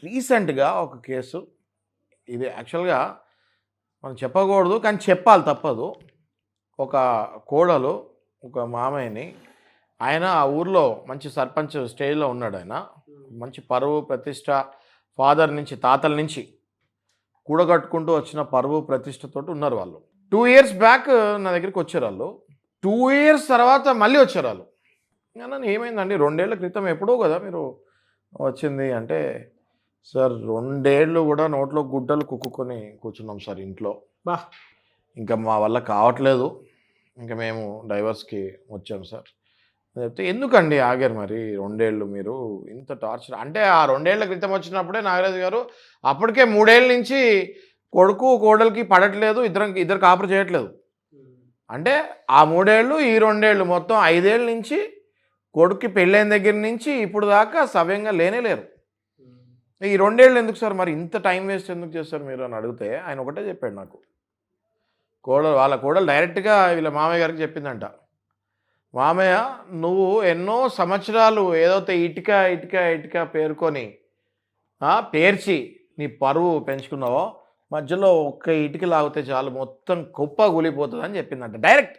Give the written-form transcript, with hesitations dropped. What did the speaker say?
రీసెంట్‌గా ఒక కేసు. ఇది యాక్చువల్‌గా మనం చెప్పకూడదు. కానీ చెప్పాలి తప్పదు. ఒక కోడలు, ఒక మామయ్యని ఆయన ఆ ఊర్లో మంచి సర్పంచ్ స్టేజ్‌లో ఉన్నాడాయన. మంచి పరువు, ప్రతిష్ట ఫాదర్ నుంచి, తాతల నుంచి కూడగట్టుకుంటూ వచ్చిన పరువు, ప్రతిష్టతోటి ఉన్నారు వాళ్ళు. 2 ఇయర్స్ బ్యాక్ నా దగ్గరికి వచ్చారాళ్ళు. 2 ఇయర్స్ తర్వాత మళ్ళీ వచ్చారాళ్ళు. అన్నాను ఏమైందండి 2 ఏళ్ల క్రితం ఎప్పుడో కదా మీరు వచ్చింది అంటే, సార్ 2 ఏళ్ళు కూడా నోట్లో గుడ్డలు కుక్కుకొని కూర్చున్నాం సార్ ఇంట్లో. బా ఇంకా మా వల్ల కావట్లేదు. ఇంకా మేము డైవర్స్‌కి వచ్చాం సార్. చెప్తే ఎందుకండి ఆగారు మరి 2 ఏళ్ళు మీరు ఇంత టార్చర్ అంటే ఆ 2 ఏళ్ల క్రితం వచ్చినప్పుడే నాగరాజు గారు అప్పటికే 3 ఏళ్ల నుంచి కొడుకు, కోడలికి పడట్లేదు. ఇద్దరు కాపురం చేయట్లేదు. అంటే ఆ 3 ఏళ్ళు, ఈ 2 ఏళ్ళు మొత్తం 5 ఏళ్ల నుంచి కొడుక్కి పెళ్ళైన దగ్గర నుంచి ఇప్పుడు దాకా సవ్యంగా లేనే లేరు. ఈ 2 ఏళ్ళు ఎందుకు సార్ మరి ఇంత టైం వేస్ట్ ఎందుకు చేస్తారు మీరు అని అడిగితే ఆయన ఒకటే చెప్పాడు నాకు. వాళ్ళ కోడలు డైరెక్ట్‌గా వీళ్ళ మామయ్య గారికి చెప్పిందంట. మామయ్య నువ్వు ఎన్నో సంవత్సరాలు ఏదైతే ఇటుక పేరుకొని పేర్చి నీ పరువు పెంచుకున్నావో మధ్యలో ఒక్క ఇటుక లాగితే చాలు మొత్తం కుప్ప కూలిపోతుందని చెప్పిందంట డైరెక్ట్.